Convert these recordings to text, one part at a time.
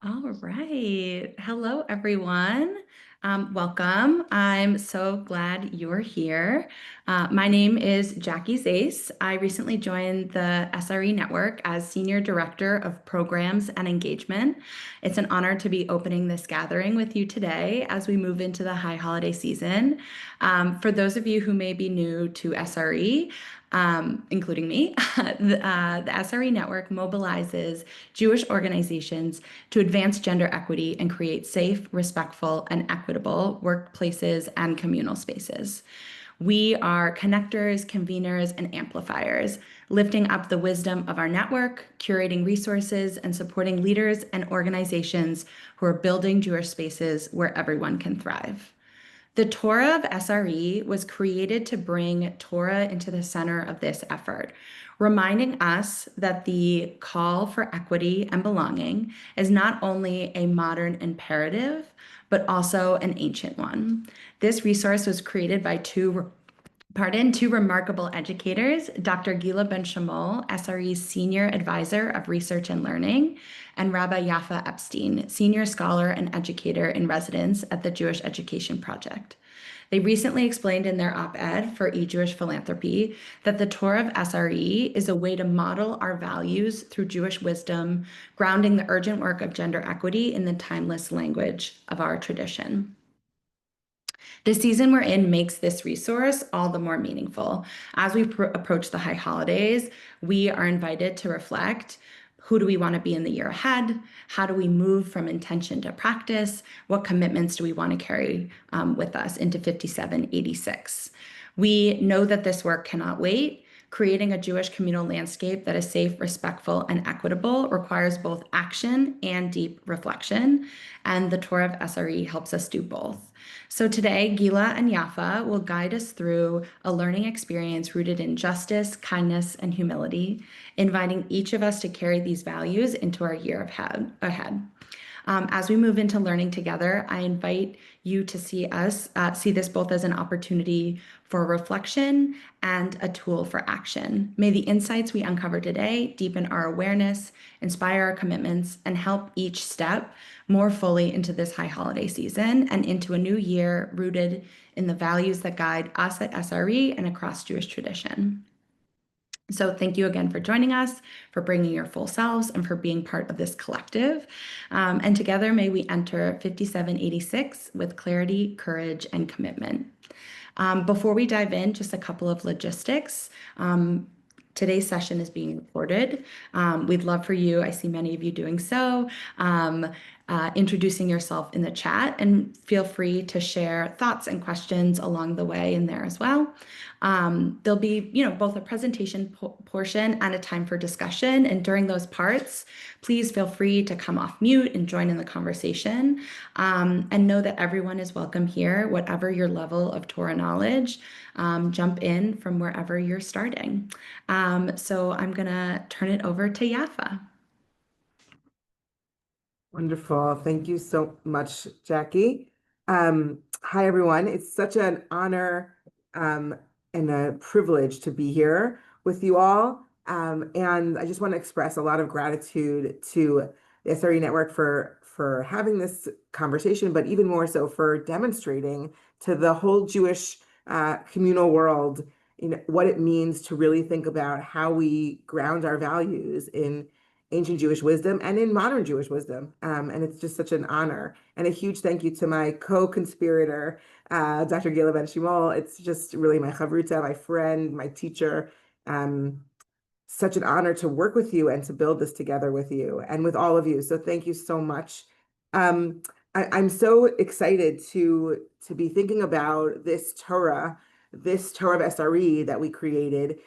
All right. Hello, everyone. Welcome. I'm so glad you're here. My name is Jackie Zace. I recently joined the SRE Network as Senior Director of Programs and Engagement. It's an honor to be opening this gathering with you today as we move into the high holiday season. For those of you who may be new to SRE, including me, the SRE Network mobilizes Jewish organizations to advance gender equity and create safe, respectful, and equitable workplaces and communal spaces. We are connectors, conveners, and amplifiers, lifting up the wisdom of our network, curating resources, and supporting leaders and organizations who are building Jewish spaces where everyone can thrive. The Torah of SRE was created to bring Torah into the center of this effort, reminding us that the call for equity and belonging is not only a modern imperative, but also an ancient one. This resource was created by two remarkable educators, Dr. Guila Benchimol, SRE's Senior Advisor of Research and Learning, and Rabba Yaffa Epstein, Senior Scholar and Educator in Residence at the Jewish Education Project. They recently explained in their op-ed for eJewish Philanthropy that the Torah of SRE is a way to model our values through Jewish wisdom, grounding the urgent work of gender equity in the timeless language of our tradition. The season we're in makes this resource all the more meaningful. As we approach the high holidays, we are invited to reflect: who do we want to be in the year ahead? How do we move from intention to practice? What commitments do we want to carry with us into 5786? We know that this work cannot wait. Creating a Jewish communal landscape that is safe, respectful, and equitable requires both action and deep reflection, and the Torah of SRE helps us do both. So today, Gila and Yafa will guide us through a learning experience rooted in justice, kindness, and humility, inviting each of us to carry these values into our year ahead. As we move into learning together, I invite you to see this both as an opportunity for reflection and a tool for action. May the insights we uncover today deepen our awareness, inspire our commitments, and help each step more fully into this high holiday season and into a new year rooted in the values that guide us at SRE and across Jewish tradition. So thank you again for joining us, for bringing your full selves, and for being part of this collective. And together, may we enter 5786 with clarity, courage, and commitment. Before we dive in, just a couple of logistics. Today's session is being recorded. We'd love for you, I see many of you doing so, introducing yourself in the chat, and feel free to share thoughts and questions along the way in there as well. There'll be, both a presentation portion and a time for discussion. And during those parts, please feel free to come off mute and join in the conversation. And know that everyone is welcome here, whatever your level of Torah knowledge. Jump in from wherever you're starting. So I'm gonna turn it over to Yafa. Wonderful. Thank you so much, Jackie. Hi, everyone. It's such an honor and a privilege to be here with you all. And I just want to express a lot of gratitude to the SRE Network for having this conversation, but even more so for demonstrating to the whole Jewish communal world, what it means to really think about how we ground our values in ancient Jewish wisdom and in modern Jewish wisdom. And it's just such an honor. And a huge thank you to my co-conspirator, Dr. Guila Benchimol. It's just really my chavruta, my friend, my teacher. Such an honor to work with you and to build this together with you and with all of you. So thank you so much. I'm so excited to be thinking about this Torah of SRE that we created.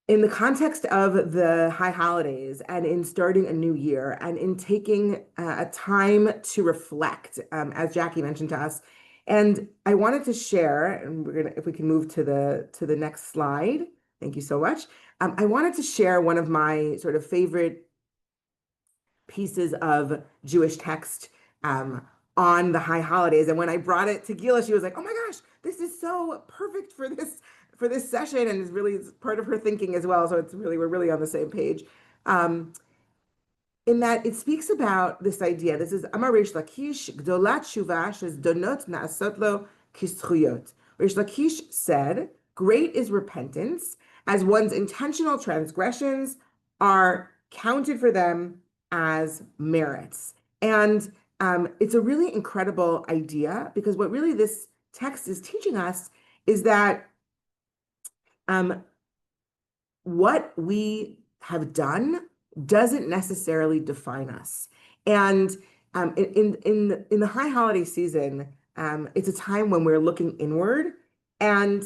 In the context of the high holidays and in starting a new year and in taking a time to reflect, as Jackie mentioned to us. And I wanted to share, and if we can move to the next slide. Thank you so much. I wanted to share one of my sort of favorite pieces of Jewish text on the high holidays. And when I brought it to Gila, she was like, "Oh my gosh, this is so perfect for this session," and is really part of her thinking as well. So we're really on the same page. in that it speaks about this idea. This is Amar Reish Lakish, Gdolat Shuva, Shez Donot Naasot Lo Kischuyot. Reish Lakish said, great is repentance, as one's intentional transgressions are counted for them as merits. And it's a really incredible idea, because what really this text is teaching us is that um, what we have done doesn't necessarily define us. And in the high holiday season, it's a time when we're looking inward, and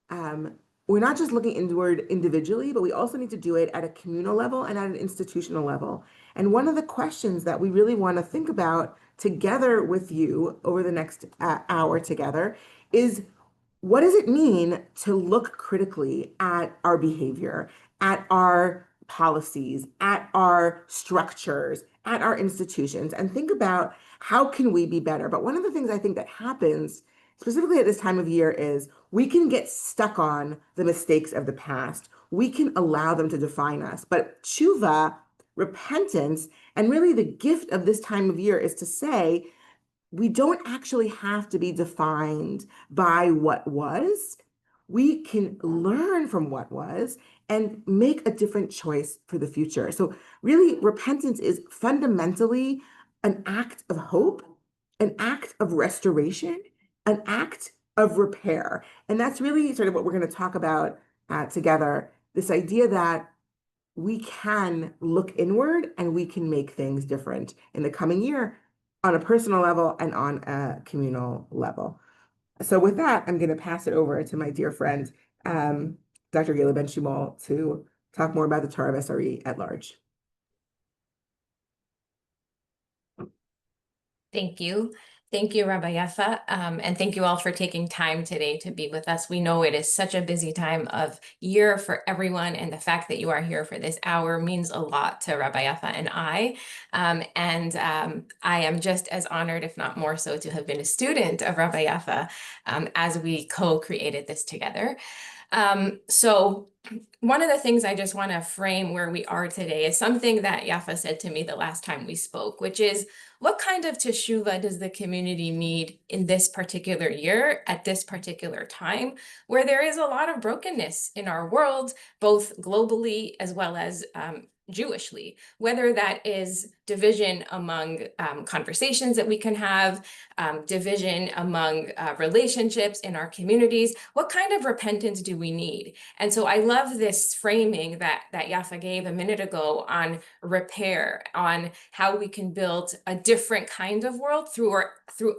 um, we're not just looking inward individually, but we also need to do it at a communal level and at an institutional level. And one of the questions that we really want to think about together with you over the next hour together is, what does it mean to look critically at our behavior, at our policies, at our structures, at our institutions, and think about how can we be better? But one of the things I think that happens specifically at this time of year is we can get stuck on the mistakes of the past. We can allow them to define us. But tshuva, repentance, and really the gift of this time of year is to say, we don't actually have to be defined by what was. We can learn from what was and make a different choice for the future. So really, repentance is fundamentally an act of hope, an act of restoration, an act of repair. And that's really sort of what we're going to talk about together, this idea that we can look inward and we can make things different in the coming year on a personal level and on a communal level. So with that, I'm going to pass it over to my dear friend, Dr. Guila Benchimol, to talk more about the Torah of SRE at large. Thank you. Thank you, Rabba Yaffa. And thank you all for taking time today to be with us. We know it is such a busy time of year for everyone, and the fact that you are here for this hour means a lot to Rabba Yaffa and I. I am just as honored, if not more so, to have been a student of Rabba Yaffa as we co-created this together. So one of the things I just want to frame where we are today is something that Yaffa said to me the last time we spoke, which is, what kind of teshuvah does the community need in this particular year, at this particular time, where there is a lot of brokenness in our world, both globally as well as Jewishly, whether that is division among conversations that we can have, division among relationships in our communities. What kind of repentance do we need? And so I love this framing that Yaffa gave a minute ago on repair, on how we can build a different kind of world through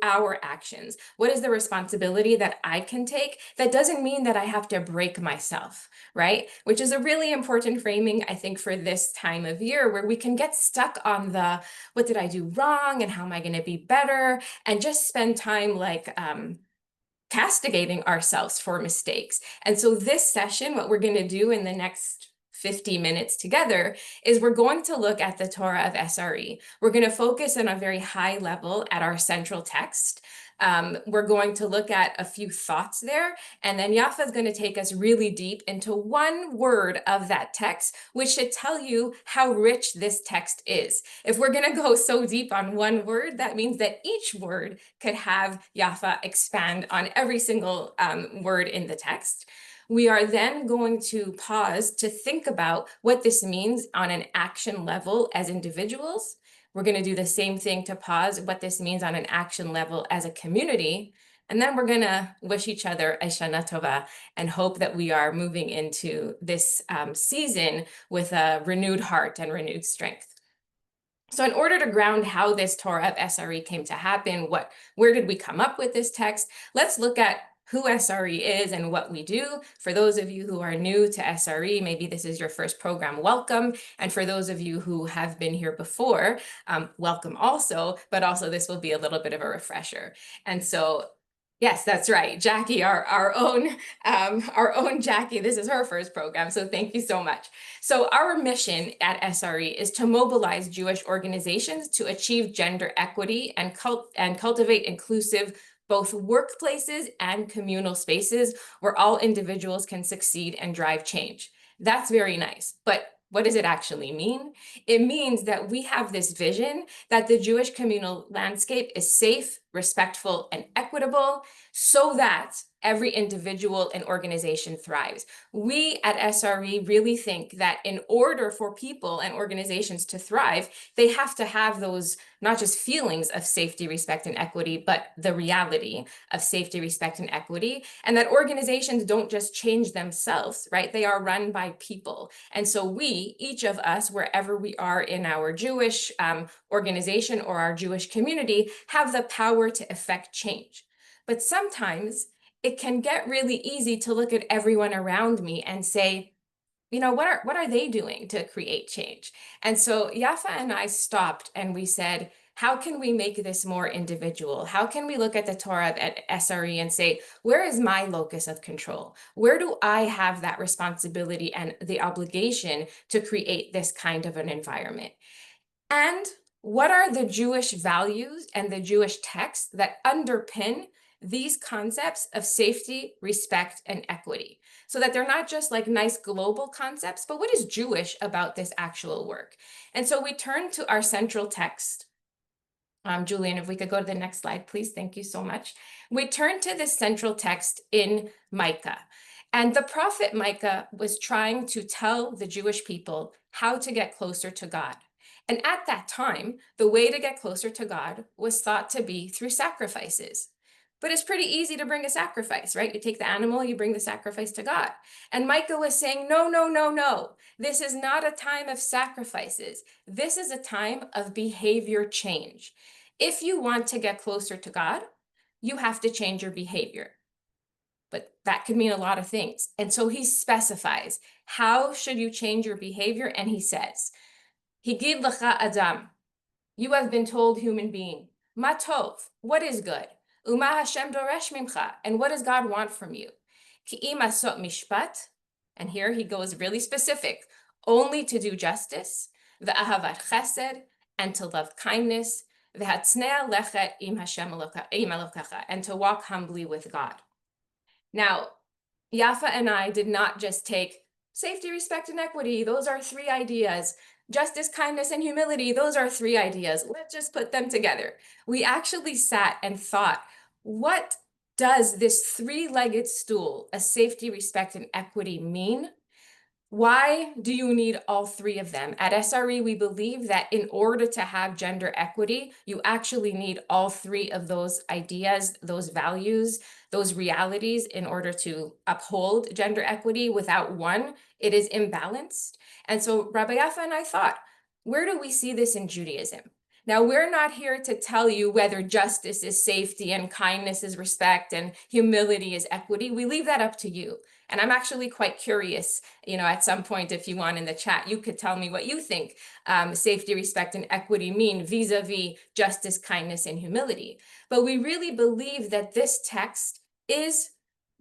our actions. What is the responsibility that I can take? That doesn't mean that I have to break myself, right? Which is a really important framing, I think, for this time of year, where we can get stuck on the, what did I do wrong and how am I going to be better? And just spend time like castigating ourselves for mistakes. And so this session, what we're going to do in the next 50 minutes together is we're going to look at the Torah of SRE. We're going to focus on a very high level at our central text. We're going to look at a few thoughts there, and then Yaffa is going to take us really deep into one word of that text, which should tell you how rich this text is. If we're going to go so deep on one word, that means that each word could have Yaffa expand on every single word in the text. We are then going to pause to think about what this means on an action level as individuals. We're going to do the same thing to pause what this means on an action level as a community. And then we're going to wish each other a Shana Tova and hope that we are moving into this season with a renewed heart and renewed strength. So in order to ground how this Torah of SRE came to happen, where did we come up with this text? Let's look at who SRE is and what we do. For those of you who are new to SRE, maybe this is your first program, welcome. And for those of you who have been here before, welcome also, but also this will be a little bit of a refresher. And so, yes, that's right, Jackie, our own Jackie, this is her first program, so thank you so much. So our mission at SRE is to mobilize Jewish organizations to achieve gender equity and cultivate inclusive both workplaces and communal spaces where all individuals can succeed and drive change. That's very nice. But What does it actually mean? It means that we have this vision that the Jewish communal landscape is safe, respectful, and equitable so that every individual and organization thrives. We at SRE really think that in order for people and organizations to thrive, they have to have those not just feelings of safety, respect, and equity, but the reality of safety, respect, and equity, and that organizations don't just change themselves, right? They are run by people. And so we, each of us, wherever we are in our Jewish organization or our Jewish community, have the power to effect change. But sometimes it can get really easy to look at everyone around me and say, you know, what are they doing to create change? And so Yaffa and I stopped and we said, how can we make this more individual? How can we look at the Torah of SRE and say, where is my locus of control? Where do I have that responsibility and the obligation to create this kind of an environment? And what are the Jewish values and the Jewish texts that underpin these concepts of safety, respect, and equity? So that they're not just like nice global concepts, but what is Jewish about this actual work? And so we turn to our central text. Julian, if we could go to the next slide, please. Thank you so much. We turn to this central text in Micah. And the prophet Micah was trying to tell the Jewish people how to get closer to God. And at that time, the way to get closer to God was thought to be through sacrifices. But it's pretty easy to bring a sacrifice, right? You take the animal, you bring the sacrifice to God. And Micah was saying, no, no, no, no. This is not a time of sacrifices. This is a time of behavior change. If you want to get closer to God, you have to change your behavior. But that could mean a lot of things. And so he specifies, how should you change your behavior? And he says, Higid lecha adam, you have been told, human being, ma tov, what is good? Uma Hashem doresh mimcha, and what does God want from you? Ki im asot mishpat, and here he goes really specific, only to do justice, ve'ahavat chesed, and to love kindness, ve'hatznea lechet im Hashem elokacha, and to walk humbly with God. Now, Yaffa and I did not just take safety, respect, and equity. Those are three ideas. Justice, kindness, and humility. Those are three ideas. Let's just put them together. We actually sat and thought, what does this three-legged stool of safety, respect, and equity mean? Why do you need all three of them? At SRE, we believe that in order to have gender equity, you actually need all three of those ideas, those values, those realities in order to uphold gender equity. Without one, it is imbalanced. And so Rabba Yaffa and I thought, where do we see this in Judaism? Now, we're not here to tell you whether justice is safety and kindness is respect and humility is equity. We leave that up to you. And I'm actually quite curious, you know, at some point, if you want in the chat, you could tell me what you think safety, respect, and equity mean vis-a-vis justice, kindness, and humility. But we really believe that this text is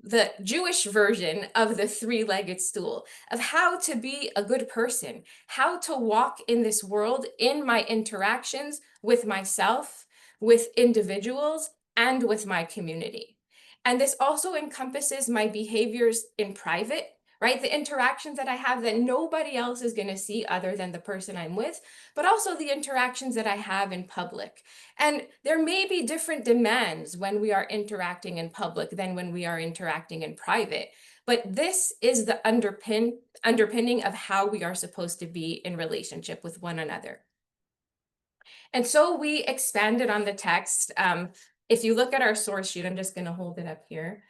the Jewish version of the three-legged stool, of how to be a good person, how to walk in this world in my interactions with myself, with individuals, and with my community. And this also encompasses my behaviors in private, right? The interactions that I have that nobody else is going to see other than the person I'm with, but also the interactions that I have in public. And there may be different demands when we are interacting in public than when we are interacting in private. But this is the underpinning of how we are supposed to be in relationship with one another. And so we expanded on the text. If you look at our source sheet, I'm just going to hold it up here.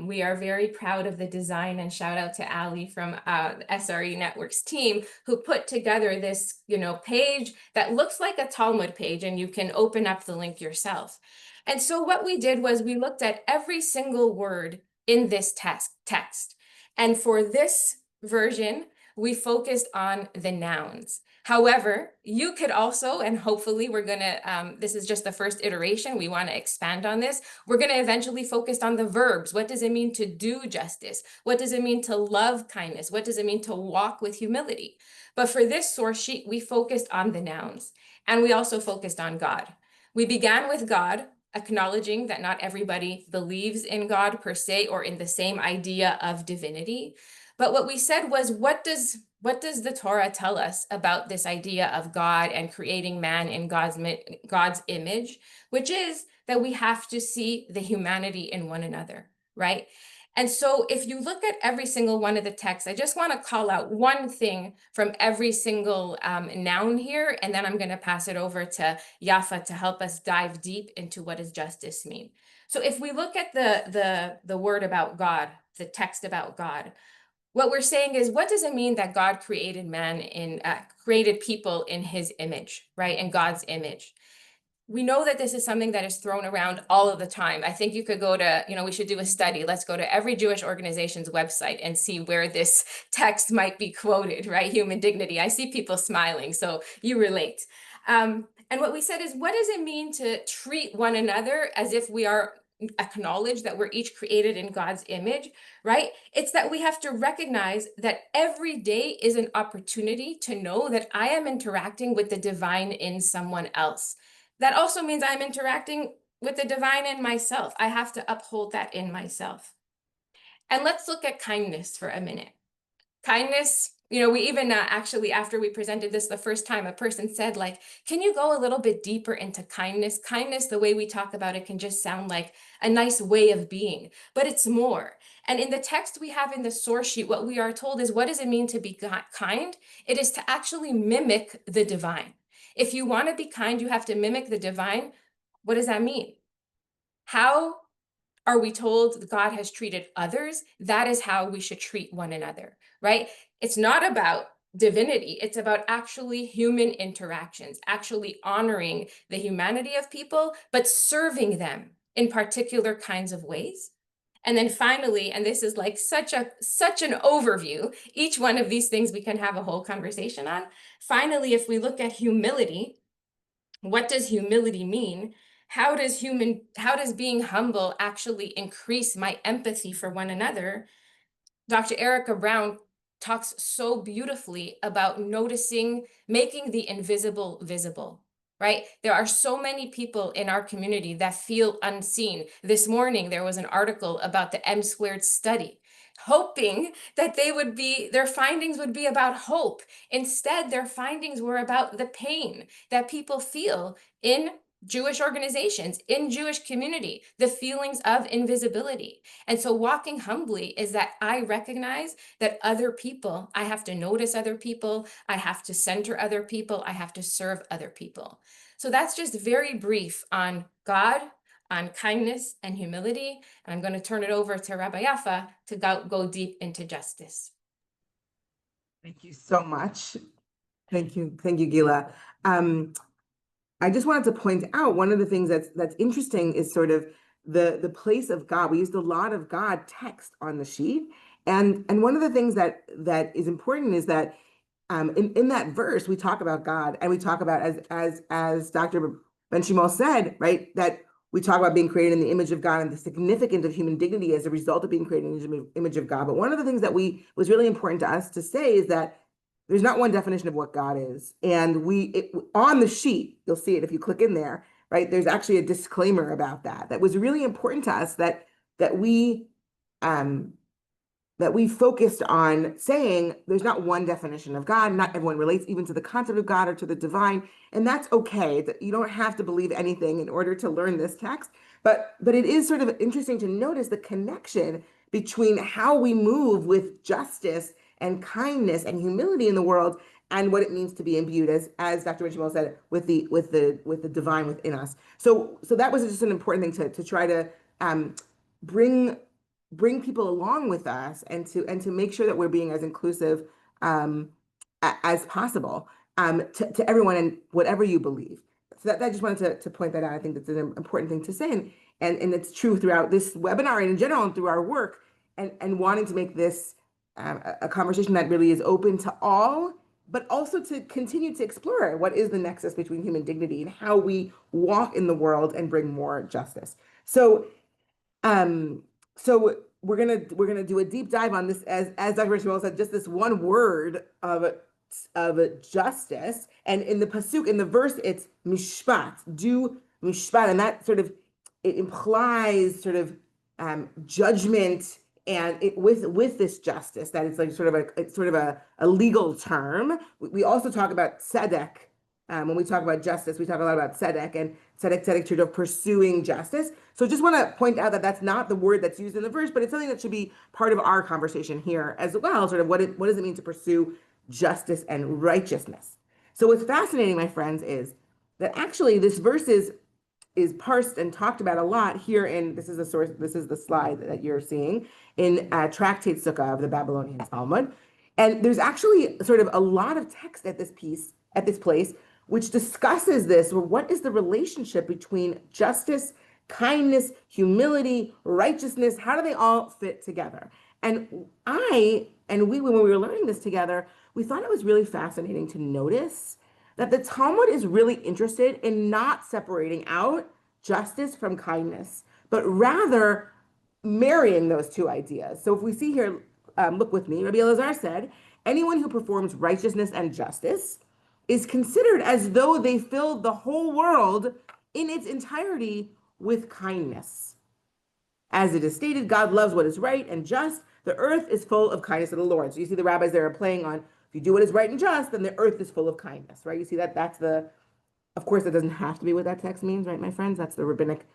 We are very proud of the design, and shout out to Ali from the SRE Network's team who put together this, page that looks like a Talmud page, and you can open up the link yourself. And so what we did was we looked at every single word in this text. And for this version, we focused on the nouns. However, you could also, and hopefully we're gonna, this is just the first iteration, we wanna expand on this. We're gonna eventually focus on the verbs. What does it mean to do justice? What does it mean to love kindness? What does it mean to walk with humility? But for this source sheet, we focused on the nouns, and we also focused on God. We began with God, acknowledging that not everybody believes in God per se or in the same idea of divinity. But what we said was, what does the Torah tell us about this idea of God and creating man in God's image, which is that we have to see the humanity in one another, right? And so if you look at every single one of the texts, I just want to call out one thing from every single noun here, and then I'm going to pass it over to Yaffa to help us dive deep into what does justice mean. So if we look at the word about God, the text about God, what we're saying is, what does it mean that God created created people in his image, right? In God's image. We know that this is something that is thrown around all of the time. I think you could go to, we should do a study. Let's go to every Jewish organization's website and see where this text might be quoted, right? Human dignity. I see people smiling, so you relate. And what we said is, what does it mean to treat one another as if we are acknowledge that we're each created in God's image, right? It's that we have to recognize that every day is an opportunity to know that I am interacting with the divine in someone else. That also means I'm interacting with the divine in myself. I have to uphold that in myself. And let's look at kindness for a minute. Kindness, we even actually, after we presented this the first time, a person said, like, can you go a little bit deeper into kindness? Kindness, the way we talk about it, can just sound like a nice way of being, but it's more. And in the text we have in the source sheet, what we are told is, what does it mean to be kind? It is to actually mimic the divine. If you want to be kind, you have to mimic the divine. What does that mean? How are we told God has treated others? That is how we should treat one another, right? It's not about divinity. It's about actually human interactions, actually honoring the humanity of people, but serving them in particular kinds of ways. And then finally, and this is like such an overview, each one of these things we can have a whole conversation on. Finally, if we look at humility, what does humility mean? How does being humble actually increase my empathy for one another? Dr. Erica Brown talks so beautifully about noticing, making the invisible visible, right? There are so many people in our community that feel unseen. This morning, there was an article about the M² study, hoping that their findings would be about hope. Instead, their findings were about the pain that people feel in Jewish organizations, in Jewish community, the feelings of invisibility. And so walking humbly is that I recognize that other people, I have to notice other people, I have to center other people, I have to serve other people. So that's just very brief on God, on kindness and humility. And I'm going to turn it over to Rabba Yaffa to go deep into justice. Thank you so much. Thank you, Guila. I just wanted to point out one of the things that's interesting is sort of the place of God. We used a lot of God text on the sheet, and one of the things that is important is that in that verse we talk about God, and we talk about as Dr. Benchimol said, right, that we talk about being created in the image of God and the significance of human dignity as a result of being created in the image of God. But one of the things that was really important to us to say is that there's not one definition of what God is. And on the sheet, you'll see it if you click in there, right? There's actually a disclaimer about that. That was really important to us that we focused on saying there's not one definition of God. Not everyone relates even to the concept of God or to the divine. And that's okay. You don't have to believe anything in order to learn this text. But it is sort of interesting to notice the connection between how we move with justice and kindness and humility in the world, and what it means to be imbued, as Dr. Benchimol said, with the divine within us. So that was just an important thing to try to bring people along with us, and to make sure that we're being as inclusive as possible to everyone and whatever you believe. So that I just wanted to point that out. I think that's an important thing to say, and it's true throughout this webinar and in general and through our work, and wanting to make this a conversation that really is open to all, but also to continue to explore what is the nexus between human dignity and how we walk in the world and bring more justice. So we're gonna do a deep dive on this, as Dr. Benchimol said, just this one word of justice, and in the pasuk, in the verse, it's mishpat, do mishpat, and that sort of, it implies sort of judgment And with this justice, that it's like it's sort of a legal term. We also talk about tzedek. When we talk about justice, we talk a lot about tzedek and tzedek of pursuing justice. So just want to point out that that's not the word that's used in the verse, but it's something that should be part of our conversation here as well. Sort of what does it mean to pursue justice and righteousness? So what's fascinating, my friends, is that actually this verse is parsed and talked about a lot here in, this is the source, this is the slide that you're seeing in Tractate Sukkah of the Babylonian Talmud. And there's actually sort of a lot of text at this place, which discusses this, or what is the relationship between justice, kindness, humility, righteousness? How do they all fit together? And when we were learning this together, we thought it was really fascinating to notice that the Talmud is really interested in not separating out justice from kindness, but rather marrying those two ideas. So if we see here, look with me, Rabbi Elazar said, anyone who performs righteousness and justice is considered as though they filled the whole world in its entirety with kindness. As it is stated, God loves what is right and just. The earth is full of kindness of the Lord. So you see the rabbis there are playing on, if you do what is right and just, then the earth is full of kindness, right? You see that's of course, that doesn't have to be what that text means, right, my friends? That's the rabbinic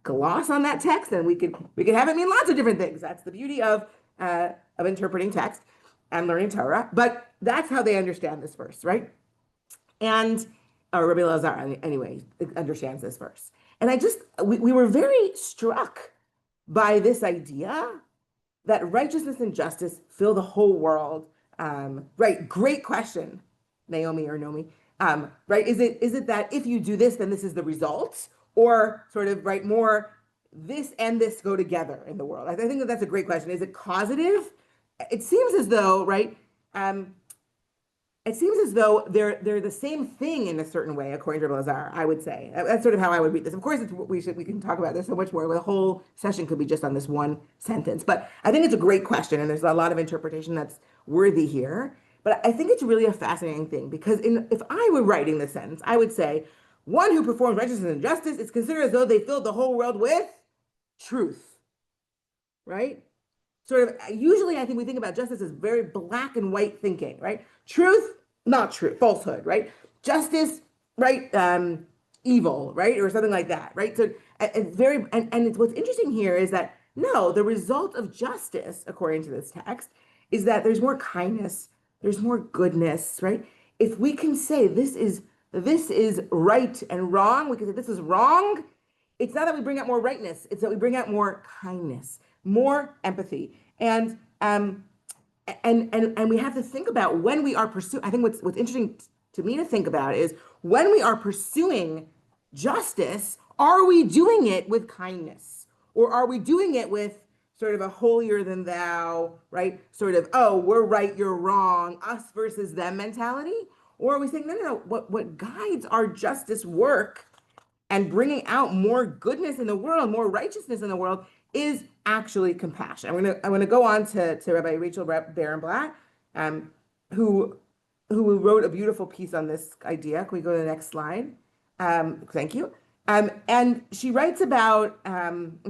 gloss on that text, and we could have it mean lots of different things. That's the beauty of interpreting text and learning Torah. But that's how they understand this verse, right? And Rabbi Elazar, anyway, understands this verse. And we were very struck by this idea that righteousness and justice fill the whole world. Right, great question, Naomi or Nomi. Right, is it that if you do this, then this is the result? Or sort of, right, more this and this go together in the world? I think that's a great question. Is it causative? It seems as though, right, it seems as though they're the same thing in a certain way, according to Lazar, I would say. That's sort of how I would read this. Of course, we can talk about this so much more. The whole session could be just on this one sentence. But I think it's a great question, and there's a lot of interpretation that's worthy here. But I think it's really a fascinating thing, because if I were writing this sentence, I would say, one who performs righteousness and justice is considered as though they filled the whole world with truth, right? Sort of, usually I think we think about justice as very black and white thinking, right? Truth, not truth, falsehood, right? Justice, right? Evil, right? Or something like that, right? So it's what's interesting here is that no, the result of justice, according to this text, is that there's more kindness, there's more goodness, right? If we can say this is right and wrong, we can say this is wrong. It's not that we bring out more rightness, it's that we bring out more kindness, more empathy. And we have to think about when we are pursuing, I think what's interesting to me to think about is when we are pursuing justice, are we doing it with kindness? Or are we doing it with sort of a holier than thou, right? Sort of, oh, we're right, you're wrong, us versus them mentality? Or are we saying, no, what guides our justice work and bringing out more goodness in the world, more righteousness in the world, is actually compassion. I'm gonna go on to Rabbi Rachel Barenblatt, who wrote a beautiful piece on this idea. Can we go to the next slide? Thank you. And she writes about,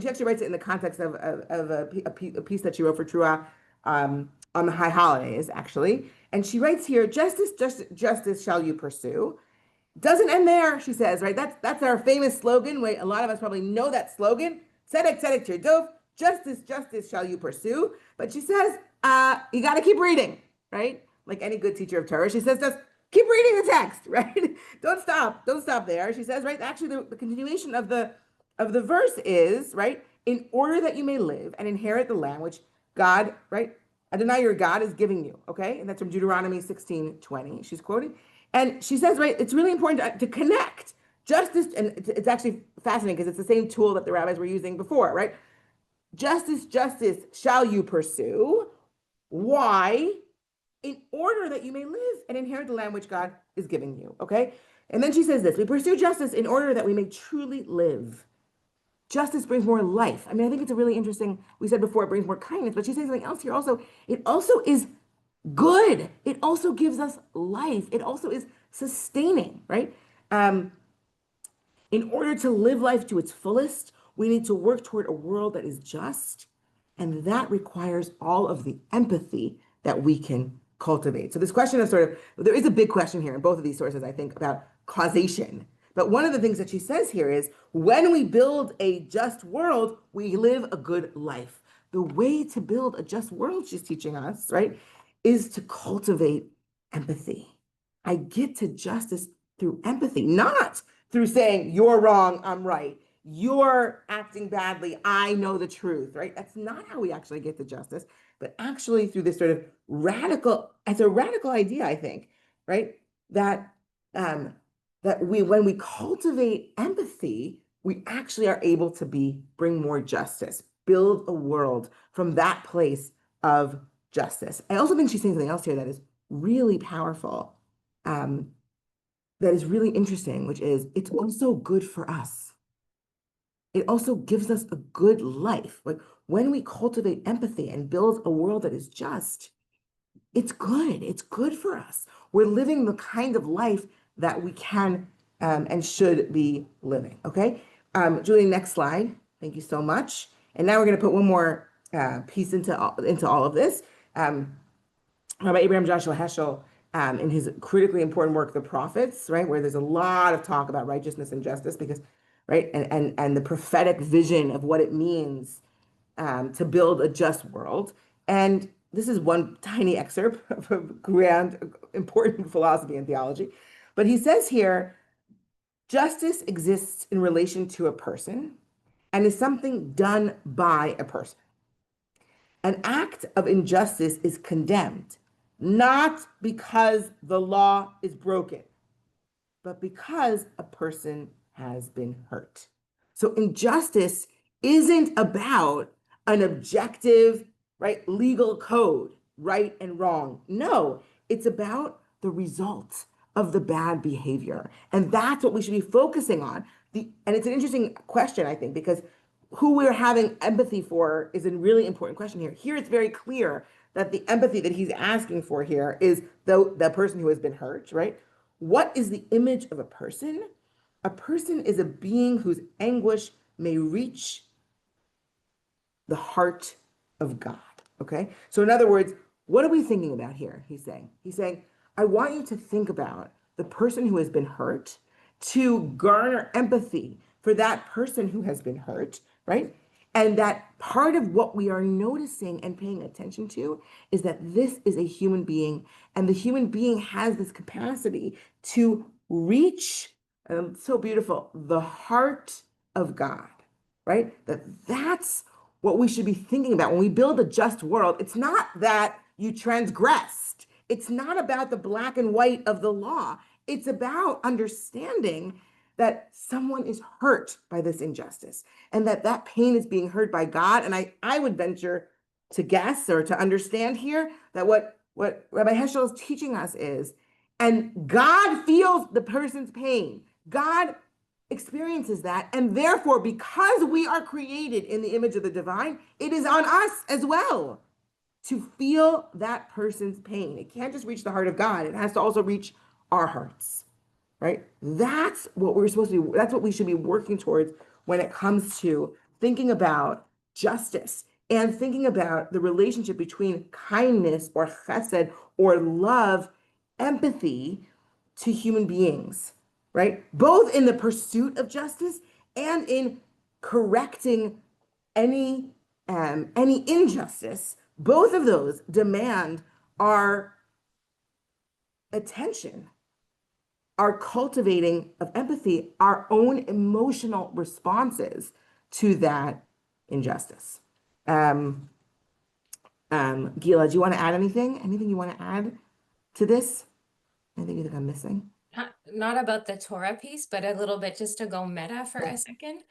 she actually writes it in the context of a piece that she wrote for Trua on the high holidays, actually. And she writes here, justice shall you pursue. Doesn't end there, she says, right? That's our famous slogan. A lot of us probably know that slogan. Tzedek, tzedek tirdof, justice shall you pursue. But she says, you got to keep reading, right? Like any good teacher of Torah, she says, just keep reading the text, right? Don't stop there. She says, right? Actually, the continuation of the verse is, right? In order that you may live and inherit the land which God, right? Adonai your God is giving you, okay? And that's from Deuteronomy 16:20. She's quoting. And she says, right, it's really important to connect justice, and it's actually fascinating because it's the same tool that the rabbis were using before, right? Justice shall you pursue. Why? In order that you may live and inherit the land which God is giving you, okay? And then she says this, we pursue justice in order that we may truly live. Justice brings more life. I mean, I think it's a really interesting, we said before, it brings more kindness, but she's saying something else here also. It also is good. It also gives us life. It also is sustaining, right? In order to live life to its fullest, we need to work toward a world that is just, And that requires all of the empathy that we can cultivate. So this question of there is a big question here in both of these sources, I think, about causation. But one of the things that she says here is when we build a just world, we live a good life. The way to build a just world, she's teaching us, right, is to cultivate empathy. I get to justice through empathy, not through saying, you're wrong, I'm right. You're acting badly, I know the truth, right? That's not how we actually get to justice, but actually through this sort of radical, it's a radical idea, I think, right? That when we cultivate empathy, we actually are able to bring more justice, build a world from that place of justice. I also think she's saying something else here that is really powerful, that is really interesting, which is it's also good for us. It also gives us a good life. Like when we cultivate empathy and build a world that is just, it's good. It's good for us. We're living the kind of life that we can and should be living. Okay, Julie, next slide. Thank you so much. And now we're going to put one more piece into all of this. Rabbi Abraham Joshua Heschel, in his critically important work, The Prophets, right, where there's a lot of talk about righteousness and justice, because, right, and the prophetic vision of what it means to build a just world. And this is one tiny excerpt of a grand, important philosophy and theology. But he says here, justice exists in relation to a person and is something done by a person. An act of injustice is condemned, not because the law is broken, but because a person has been hurt. So injustice isn't about an objective, right, legal code, right and wrong. No, it's about the result of the bad behavior. And that's what we should be focusing on. And it's an interesting question, I think, because who we're having empathy for is a really important question here. Here it's very clear that the empathy that he's asking for here is the person who has been hurt, right? What is the image of a person? A person is a being whose anguish may reach the heart of God. Okay? So in other words, what are we thinking about here? He's saying, I want you to think about the person who has been hurt, to garner empathy for that person who has been hurt, right? And that part of what we are noticing and paying attention to is that this is a human being, and the human being has this capacity to reach, so beautiful, the heart of God, right? That's what we should be thinking about when we build a just world. It's not that you transgressed. It's not about the black and white of the law. It's about understanding that someone is hurt by this injustice and that pain is being heard by God. And I would venture to guess or to understand here that what Rabbi Heschel is teaching us is, and God feels the person's pain. God experiences that. And therefore, because we are created in the image of the divine, it is on us as well to feel that person's pain. It can't just reach the heart of God. It has to also reach our hearts, right? That's what we're supposed to be. That's what we should be working towards when it comes to thinking about justice and thinking about the relationship between kindness or chesed or love, empathy to human beings, right? Both in the pursuit of justice and in correcting any injustice. Both of those demand our attention, our cultivating of empathy, our own emotional responses to that injustice. Gila, do you want to add anything? Anything you want to add to this? Anything you think I'm missing? Not about the Torah piece, but a little bit just to go meta for a second.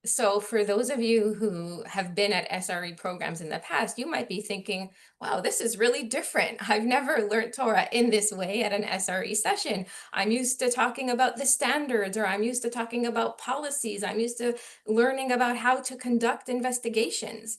So for those of you who have been at SRE programs in the past, you might be thinking, wow, this is really different. I've never learned Torah in this way at an SRE session. I'm used to talking about the standards, or I'm used to talking about policies. I'm used to learning about how to conduct investigations.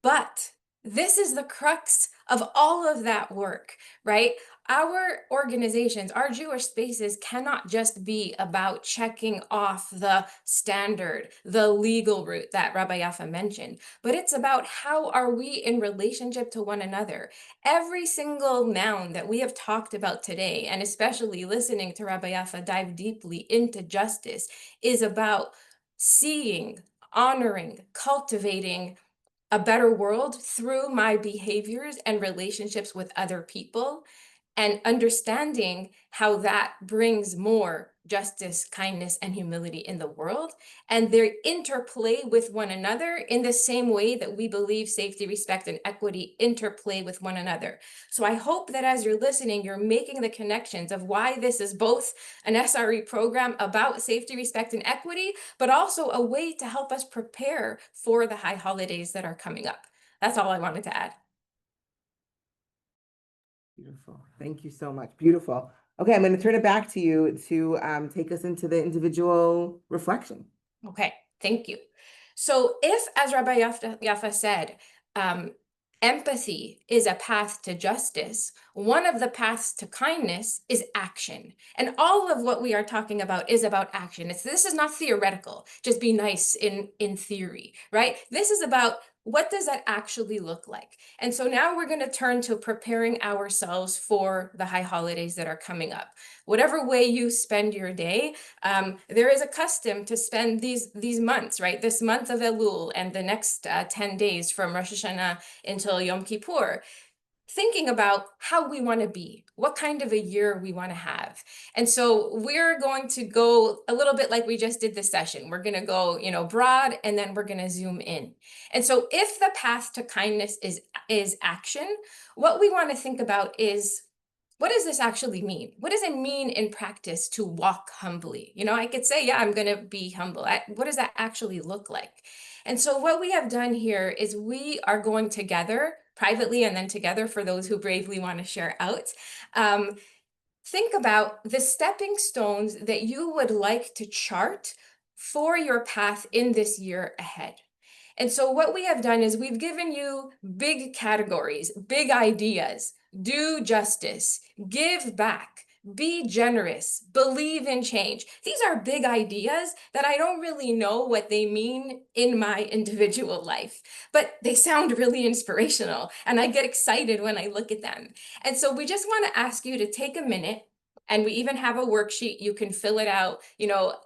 But this is the crux of all of that work, right? our organizations, our Jewish spaces cannot just be about checking off the standard, the legal route that Rabba Yaffa mentioned, but it's about how are we in relationship to one another. Every single noun that we have talked about today, and especially listening to Rabba Yaffa dive deeply into justice, is about seeing, honoring, cultivating a better world through my behaviors and relationships with other people, and understanding how that brings more justice, kindness, and humility in the world, and their interplay with one another in the same way that we believe safety, respect, and equity interplay with one another. So I hope that as you're listening, you're making the connections of why this is both an SRE program about safety, respect, and equity, but also a way to help us prepare for the high holidays that are coming up. That's all I wanted to add. Beautiful. Thank you so much. Beautiful. Okay, I'm going to turn it back to you to take us into the individual reflection. Okay, thank you. So if, as Rabbi Yaffa said, empathy is a path to justice, one of the paths to kindness is action. And all of what we are talking about is about action. This is not theoretical, just be nice in theory, right? This is about what does that actually look like? And so now we're going to turn to preparing ourselves for the high holidays that are coming up. Whatever way you spend your day, there is a custom to spend these months, right? This month of Elul and the next 10 days from Rosh Hashanah until Yom Kippur, thinking about how we want to be, what kind of a year we want to have. And so we're going to go a little bit like we just did this session. We're going to go, broad, and then we're going to zoom in. And so if the path to kindness is action, what we want to think about is, what does this actually mean? What does it mean in practice to walk humbly? I could say, yeah, I'm going to be humble. What does that actually look like? And so what we have done here is we are going together, privately and then together for those who bravely want to share out. Think about the stepping stones that you would like to chart for your path in this year ahead. And so what we have done is we've given you big categories, big ideas: do justice, give back, be generous, believe in change. These are big ideas that I don't really know what they mean in my individual life, but they sound really inspirational, and I get excited when I look at them. And so we just want to ask you to take a minute, and we even have a worksheet. You can fill it out.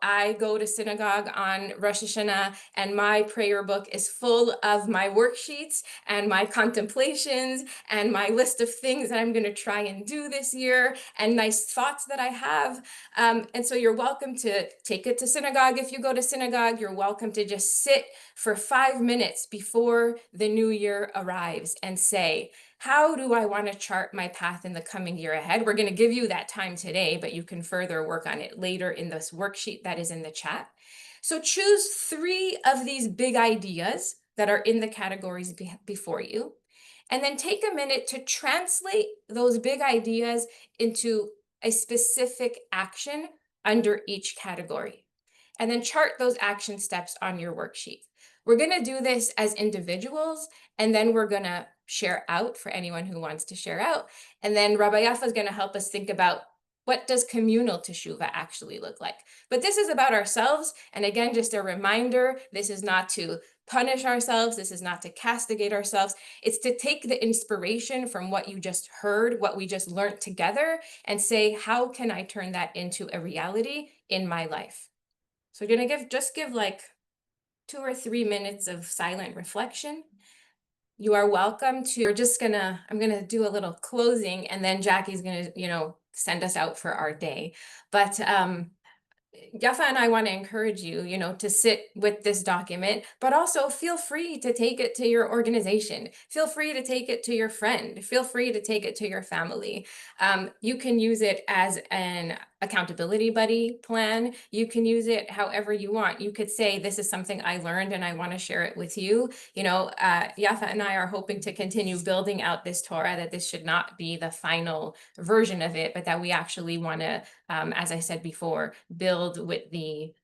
I go to synagogue on Rosh Hashanah, and my prayer book is full of my worksheets and my contemplations and my list of things that I'm going to try and do this year and nice thoughts that I have. And so you're welcome to take it to synagogue. If you go to synagogue, you're welcome to just sit for 5 minutes before the new year arrives and say, how do I want to chart my path in the coming year ahead? We're going to give you that time today, but you can further work on it later in this worksheet that is in the chat. So choose 3 of these big ideas that are in the categories before you, and then take a minute to translate those big ideas into a specific action under each category, and then chart those action steps on your worksheet. We're going to do this as individuals, and then we're going to share out for anyone who wants to share out. And then Rabba Yaffa is going to help us think about, what does communal teshuvah actually look like? But this is about ourselves. And again, just a reminder, this is not to punish ourselves. This is not to castigate ourselves. It's to take the inspiration from what you just heard, what we just learned together, and say, how can I turn that into a reality in my life? So we're going to give like 2 or 3 minutes of silent reflection. You are welcome to, I'm gonna do a little closing, and then Jackie's gonna, send us out for our day. But Yaffa and I want to encourage you, to sit with this document, but also feel free to take it to your organization. Feel free to take it to your friend. Feel free to take it to your family. You can use it as an accountability buddy plan. You can use it however you want. You could say, this is something I learned and I want to share it with you. Yaffa and I are hoping to continue building out this Torah, that this should not be the final version of it, but that we actually want to, as I said before, build with the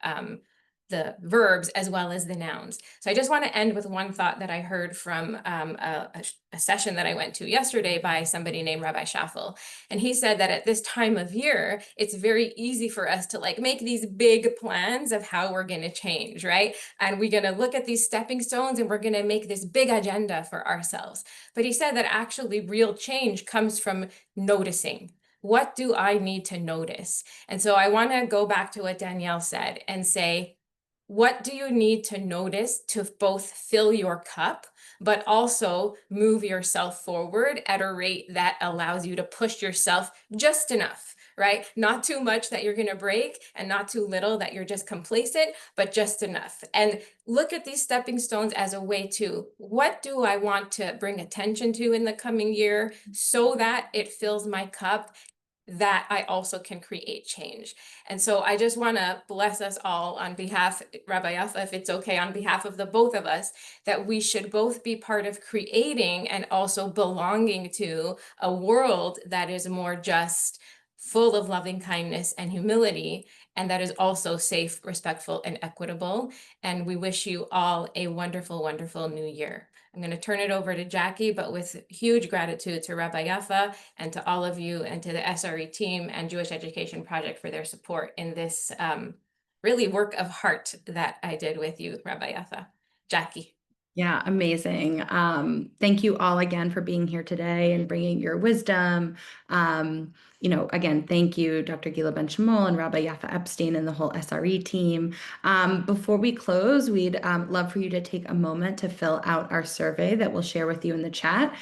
the verbs as well as the nouns. So I just want to end with one thought that I heard from a session that I went to yesterday by somebody named Rabbi Shaffel. And he said that at this time of year, it's very easy for us to like make these big plans of how we're going to change, right? And we're going to look at these stepping stones and we're going to make this big agenda for ourselves. But he said that actually real change comes from noticing. What do I need to notice? And so I want to go back to what Danielle said and say, what do you need to notice to both fill your cup, but also move yourself forward at a rate that allows you to push yourself just enough, right? Not too much that you're going to break and not too little that you're just complacent, but just enough. And look at these stepping stones as a way to, what do I want to bring attention to in the coming year so that it fills my cup, that I also can create change. And so I just want to bless us all on behalf, Rabbi Yaffa, if it's okay, on behalf of the both of us, that we should both be part of creating and also belonging to a world that is more just, full of loving kindness and humility, and that is also safe, respectful, and equitable. And we wish you all a wonderful, wonderful new year. I'm going to turn it over to Jackie, but with huge gratitude to Rabba Yaffa and to all of you and to the SRE team and Jewish Education Project for their support in this really work of heart that I did with you, Rabba Yaffa. Jackie. Yeah, amazing. Thank you all again for being here today and bringing your wisdom. Again, thank you, Dr. Guila Benchimol and Rabba Yaffa Epstein and the whole SRE team. Before we close, we'd love for you to take a moment to fill out our survey that we'll share with you in the chat.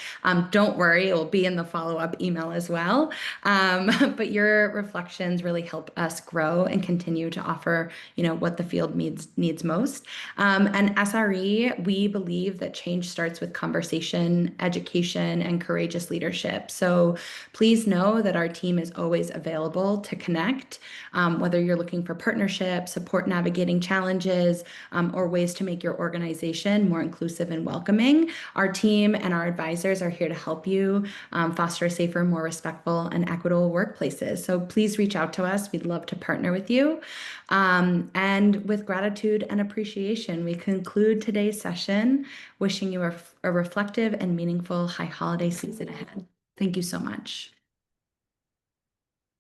Don't worry, it will be in the follow-up email as well. But your reflections really help us grow and continue to offer, what the field needs most. And SRE, we believe that change starts with conversation, education, and courageous leadership. So please know that our team is always available to connect, whether you're looking for partnership, support navigating challenges, or ways to make your organization more inclusive and welcoming. Our team and our advisors are here to help you foster safer, more respectful, and equitable workplaces. So please reach out to us. We'd love to partner with you. And with gratitude and appreciation, we conclude today's session, wishing you a reflective and meaningful high holiday season ahead. Thank you so much.